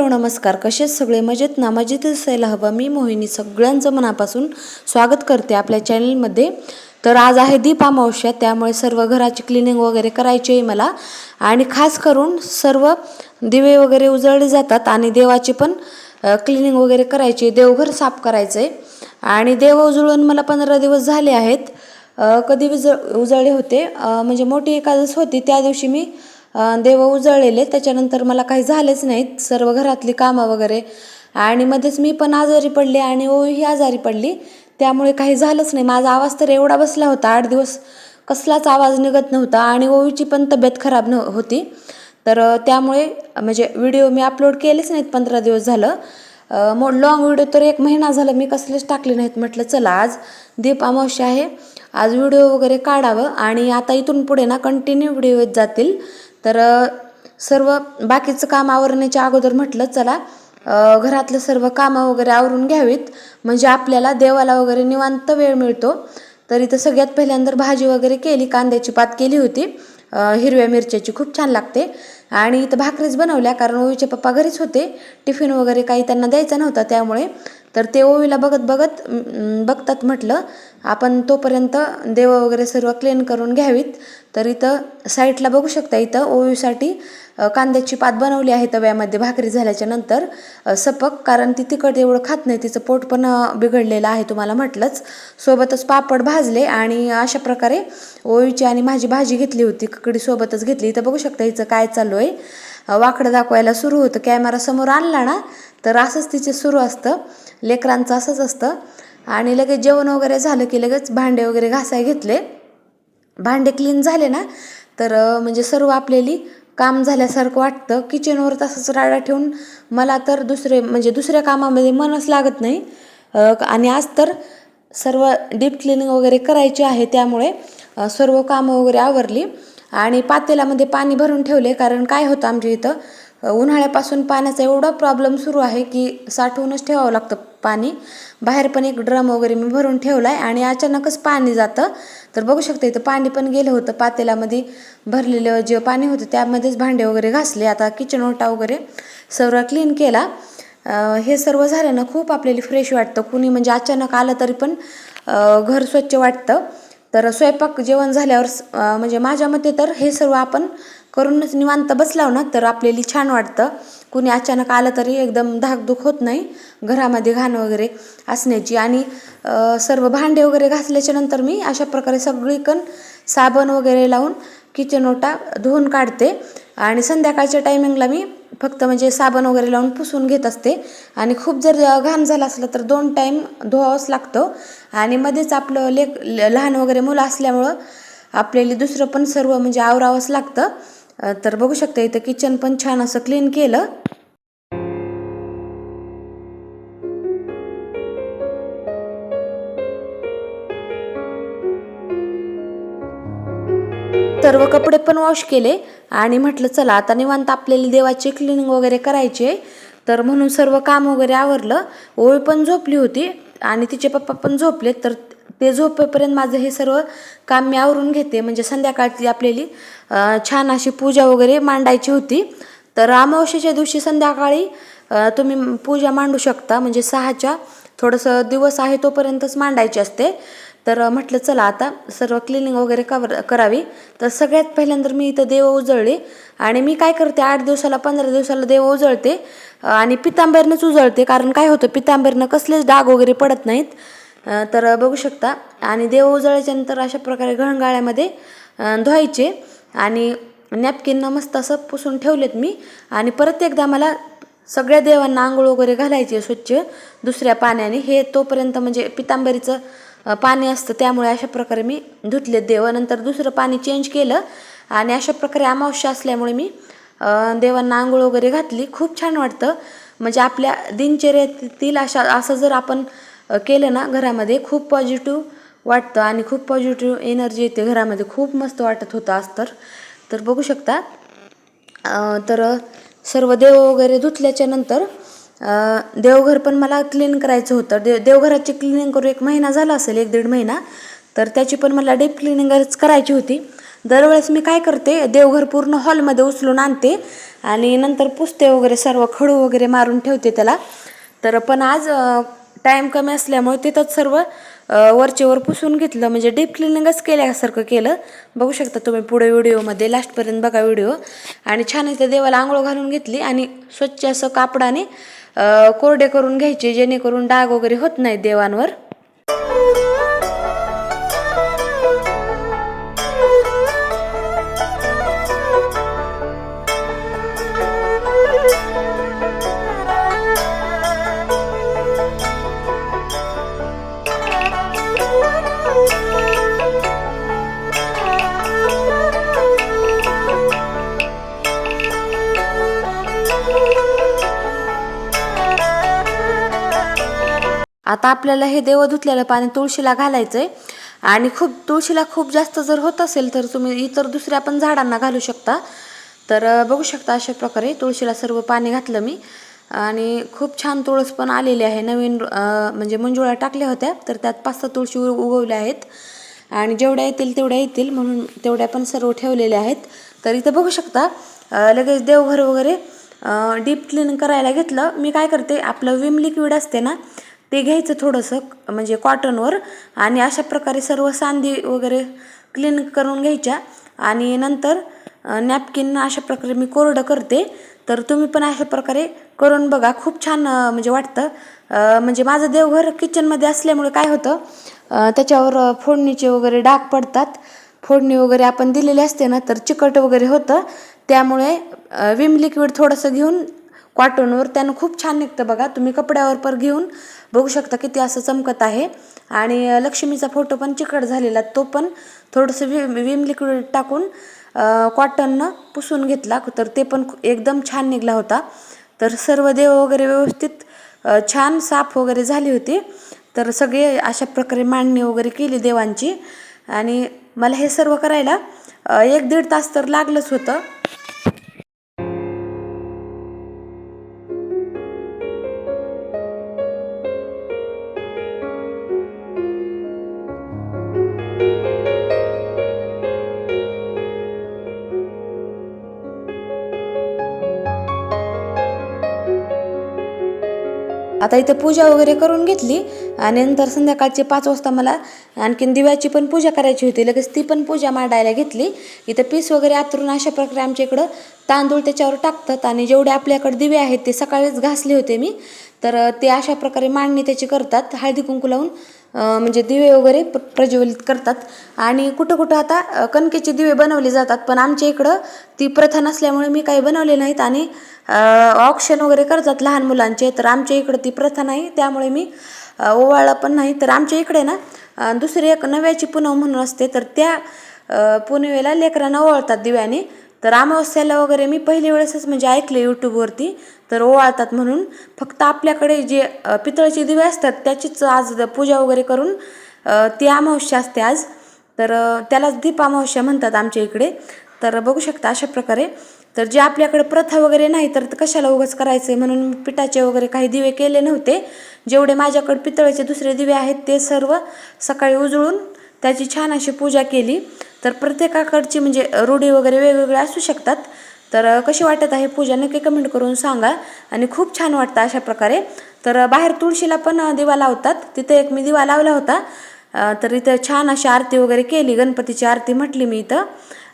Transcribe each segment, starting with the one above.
Hello नमस्कार, कसे सगळे मजेत ना? मजेत असायला हवं. मी मोहिनी सगळ्यांचं मनापासून स्वागत करते आपल्या चॅनलमध्ये. तर आज आहे दीप अमावस्या, त्यामुळे सर्व घराची क्लिनिंग वगैरे करायची आहे मला. आणि खास करून सर्व दिवे वगैरे उजळले जातात आणि देवाची पण क्लिनिंग वगैरे करायची, देवघर साफ करायचं आहे. आणि देव उजळून मला 15 दिवस झाले आहेत. कधी उजळले होते म्हणजे मोठी एकादश होती त्या दिवशी मी देव उजळलेले, त्याच्यानंतर मला काही झालेच नाहीत. सर्व घरातली कामं वगैरे आणि मध्येच मी पण आजारी पडले आणि ओवीही आजारी पडली, त्यामुळे काही झालंच नाही. माझा आवाज तर एवढा बसला होता, 8 दिवस कसलाच आवाज निघत नव्हता आणि ओवीची पण तब्येत खराब होती. तर त्यामुळे म्हणजे व्हिडिओ मी अपलोड केलेच नाहीत 15 दिवस झालं. लॉंग व्हिडिओ तर 1 महिना झालं मी कसलेच टाकले नाहीत. म्हटलं चला आज दीप अमावस्या आहे, आज व्हिडिओ वगैरे काढावं. आणि आता इथून पुढे ना कंटिन्यू व्हिडिओ येत जातील. तर सर्व बाकीचं काम आवरण्याच्या अगोदर म्हटलं चला घरातलं सर्व कामं वगैरे आवरून घ्यावीत, म्हणजे आपल्याला देवाला वगैरे निवांत वेळ मिळतो. तर इथं सगळ्यात पहिल्यांदा भाजी वगैरे केली, कांद्याची पात केली होती, हिरव्या मिरच्याची, खूप छान लागते. आणि इथं भाकरीच बनवल्या, कारण ओवीचे पप्पा घरीच होते, टिफिन वगैरे काही त्यांना द्यायचा नव्हता त्यामुळे. तर ते ओवीला बघतात म्हटलं आपण तोपर्यंत देव वगैरे सर्व क्लीन करून घ्यावीत. तर इथं साईडला बघू शकता, इथं ओवीसाठी कांद्याची पात बनवली आहे तव्यामध्ये भाकरी झाल्याच्या नंतर सपक, कारण ती तिखट एवढं खात नाही, तिचं पोट पण बिघडलेलं आहे तुम्हाला म्हटलंच. सोबतच पापड भाजले आणि अशा प्रकारे ओवीची आणि माझी भाजी घेतली होती, ककडी सोबतच घेतली. इथं बघू शकता हिचं काय चालू आहे, वाकडं दाखवायला सुरू होतं. कॅमेरा समोर आणला ना तर असंच तिचे सुरू असतं, लेकरांचं असंच असतं. आणि लगेच जेवण वगैरे झालं की लगेच भांडे वगैरे घासाय घेतले. भांडे क्लीन झाले ना तर म्हणजे सर्व आपल्याली काम झाल्यासारखं वाटतं. किचनवर तसंच राडा ठेवून मला तर दुसऱ्या कामामध्ये मनच लागत नाही. आणि आज तर सर्व डीप क्लिनिंग वगैरे करायची आहे, त्यामुळे सर्व कामं वगैरे आवरली. आणि पातेल्यामध्ये पाणी भरून ठेवले, कारण काय होतं आमच्या इथं उन्हाळ्यापासून पाण्याचा एवढा प्रॉब्लेम सुरू आहे की साठवूनच ठेवावं लागतं पाणी. बाहेर पण एक ड्रम वगैरे मी भरून ठेवला आहे आणि अचानकच पाणी जातं. तर बघू शकता इथं पाणी पण गेलं होतं, पातेल्यामध्ये भरलेलं जे पाणी होतं त्यामध्येच भांडे वगैरे घासले. आता किचन ओटा वगैरे सर्व क्लीन केला. हे सर्व झालं ना खूप आपल्याला फ्रेश वाटतं. कुणी म्हणजे अचानक आलं तरी पण घर स्वच्छ वाटतं. तर स्वयंपाक जेवण झाल्यावर म्हणजे माझ्या मते तर हे सर्व आपण करूनच निवांत बसलाव ना तर आपल्याला छान वाटतं. कुणी अचानक आलं तरी एकदम धाकधूक होत नाही घरामध्ये घाण वगैरे असण्याची. आणि सर्व भांडे वगैरे घासल्याच्या नंतर मी अशा प्रकारे सगळीकडं साबण वगैरे लावून किचन ओटा धुवून काढते. आणि संध्याकाळच्या टायमिंगला मी फक्त म्हणजे साबण वगैरे लावून पुसून घेत असते. आणि खूप जर घाण झालं असलं तर 2 टाईम धुवावंच लागतं. आणि मध्येच आपलं लहान वगैरे मुलं असल्यामुळं आपल्याला दुसरं पण सर्व म्हणजे आवरावंच लागतं. तर बघू शकता इथं किचन पण छान असं क्लीन केलं. सर्व कपडे पण वॉश केले आणि म्हटलं चला आता निवांत आपल्याला देवाची क्लिनिंग वगैरे करायची आहे. तर म्हणून सर्व काम वगैरे आवरलं. ओवी पण झोपली होती आणि तिचे पप्पा पण झोपले. तर ते झोपेपर्यंत माझं हे सर्व काम मी आवरून घेते, म्हणजे संध्याकाळची आपल्याला छान अशी पूजा वगैरे मांडायची होती. तर अमावस्येच्या दिवशी संध्याकाळी तुम्ही पूजा मांडू शकता, म्हणजे 6च्या थोडंसं दिवस आहे तोपर्यंतच मांडायची असते. तर म्हटलं चला आता सर्व क्लिनिंग वगैरे करावी. तर सगळ्यात पहिल्यांदा मी इथं देव उजळले. आणि मी काय करते 8 दिवसाला 15 दिवसाला देव उजळते आणि पितांबरीनंच उजळते, कारण काय होतं पितांबरीनं कसलेच डाग वगैरे पडत नाहीत. तर बघू शकता. आणि देव उजळल्याच्या नंतर अशा प्रकारे घंगाळ्यामध्ये धुवायचे आणि नॅपकिननं मस्त असं पुसून ठेवलेत मी. आणि परत एकदा मला सगळ्या देवांना आंघोळ वगैरे घालायची स्वच्छ दुसऱ्या पाण्याने. हे तोपर्यंत म्हणजे पितांबरीचं पाणी असतं त्यामुळे अशा प्रकारे मी धुतले देव. नंतर दुसरं पाणी चेंज केलं आणि अशा प्रकारे अमावस्या असल्यामुळे मी देवांना आंघोळ वगैरे घातली. खूप छान वाटतं, म्हणजे आपल्या दिनचर्यातील असं जर आपण केलं ना घरामध्ये खूप पॉझिटिव्ह वाटतं आणि खूप पॉझिटिव्ह एनर्जी येते घरामध्ये. खूप मस्त वाटत होतं आज तर बघू शकता. तर सर्व देव वगैरे धुतल्याच्या नंतर देवघर पण मला क्लीन करायचं होतं. देवघराची क्लिनिंग करून 1 महिना झाला असेल, 1-1.5 महिना. तर त्याची पण मला डीप क्लिनिंगच करायची होती. दरवेळेस मी काय करते, देवघर पूर्ण हॉलमध्ये उचलून आणते आणि नंतर पुसते वगैरे, सर्व खडू वगैरे मारून ठेवते त्याला. तर पण आज टाईम कमी असल्यामुळे तिथंच सर्व वरचेवर पुसून घेतलं, म्हणजे डीप क्लिनिंगच केल्यासारखं केलं. बघू शकता तुम्ही पुढे व्हिडिओमध्ये, लास्टपर्यंत बघा व्हिडिओ. आणि छान इथे देवाला आंघोळ घालून घेतली आणि स्वच्छ असं कापडाने कोरडे करून घ्यायचे, जेणेकरून डाग वगैरे होत नाहीत देवांवर. आता आपल्याला हे देव धुतलेलं पाणी तुळशीला घालायचंय. आणि तुळशीला खूप जास्त जर होत असेल तर तुम्ही इतर दुसऱ्या पण झाडांना घालू शकता. तर बघू शकता अशा प्रकारे तुळशीला सर्व पाणी घातलं मी. आणि खूप छान तुळस पण आलेली आहे. नवीन म्हणजे मंजुळा टाकल्या होत्या, तर त्यात 5-6 तुळशी उगवल्या आहेत. आणि जेवढ्या येतील तेवढ्या येतील म्हणून तेवढ्या पण सर्व ठेवलेल्या आहेत. तर इथं बघू शकता लगेच देवघर वगैरे डीप क्लीन करायला घेतलं. मी काय करते, आपलं विम लिक्विड असते ना, ते घ्यायचं थोडंसं, म्हणजे कॉटनवर, आणि अशा प्रकारे सर्व सांदी वगैरे क्लीन करून घ्यायच्या. आणि नंतर नॅपकिन अशा प्रकारे मी कोरडं करते. तर तुम्ही पण अशा प्रकारे करून बघा, खूप छान म्हणजे वाटतं. म्हणजे माझं देवघर किचनमध्ये असल्यामुळे काय होतं, त्याच्यावर फोडणीचे वगैरे डाग पडतात. फोडणी वगैरे आपण दिलेली असते ना, तर चिकट वगैरे होतं. त्यामुळे विम लिक्विड थोडंसं घेऊन कॉटनवर, त्यानं खूप छान निघतं बघा. तुम्ही कपड्यावर पण घेऊन बघू शकता किती असं चमकत आहे. आणि लक्ष्मीचा फोटो पण चिकट झालेला, तो पण थोडंसं विम लिक्विड टाकून कॉटननं पुसून घेतला, तर ते पण एकदम छान निघला होता. तर सर्व देव वगैरे व्यवस्थित छान साफ वगैरे झाली होती. तर सगळे अशा प्रकारे मांडणी वगैरे केली देवांची. आणि मला हे सर्व करायला 1-1.5 तास तर लागलंच होतं. आता इथे पूजा वगैरे करून घेतली आणि नंतर संध्याकाळचे 5 वाजता मला आणखीन दिव्याची पण पूजा करायची होती. लगेच ती पण पूजा मांडायला घेतली. इथं पीस वगैरे आतरून अशा प्रकारे आमच्या इकडं तांदूळ त्याच्यावर टाकतात. आणि जेवढे आपल्याकडे दिवे आहेत ते सकाळीच घासले होते मी. तर ते अशा प्रकारे मांडणी त्याची करतात, हळदी कुंकू लावून म्हणजे दिवे वगैरे प्रज्वलित करतात. आणि कुठं कुठं आता कणकेचे दिवे बनवले जातात, पण आमच्या इकडं ती प्रथा नसल्यामुळे मी काही बनवले नाहीत. आणि ऑक्शन वगैरे करतात लहान मुलांचे, तर आमच्या इकडं ती प्रथा नाही, त्यामुळे मी ओवाळलं पण नाही. तर आमच्या इकडे ना दुसरी एक नव्याची पुनव म्हणून असते, तर त्या पुनवेला लेकरांना ओवाळतात दिव्याने. तर अमावस्याला वगैरे मी पहिल्या वेळेसच म्हणजे ऐकले यूट्यूबवरती, तर ओवाळतात म्हणून. फक्त आपल्याकडे जे पितळेचे दिवे असतात त्याचीच आज पूजा वगैरे करून ती अमावस्या असते आज, तर त्यालाच दीप अमावस्या म्हणतात आमच्या इकडे. तर बघू शकता अशा प्रकारे. तर जे आपल्याकडे प्रथा वगैरे नाही, तर कशाला उगाच करायचे म्हणून पिठाचे वगैरे काही दिवे केले नव्हते. जेवढे माझ्याकडे पितळेचे दुसरे दिवे आहेत ते सर्व सकाळी उजळून त्याची छान अशी पूजा केली. तर प्रत्येकाकडची म्हणजे रूढी वगैरे वेगवेगळ्या असू शकतात. तर कशी वाटत आहे पूजा नक्की कमेंट करून सांगा. आणि खूप छान वाटतं अशा प्रकारे. तर बाहेर तुळशीला पण दिवा लावतात, तिथे एक मी दिवा लावला होता. तर इथं छान अशी आरती वगैरे केली, गणपतीची आरती म्हटली मी इथं.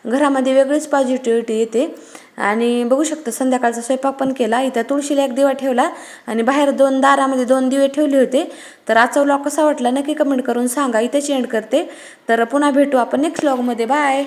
घरामध्ये वेगळीच पॉझिटिव्हिटी येते. आणि बघू शकता संध्याकाळचा स्वयंपाक पण केला. इथं तुळशीला एक दिवा ठेवला आणि बाहेर दारामध्ये 2 दिवे ठेवले होते. तर आजचा व्लॉग कसा वाटला नक्की कमेंट करून सांगा. इथे एंड करते. तर पुन्हा भेटू आपण नेक्स्ट व्लॉगमध्ये. बाय.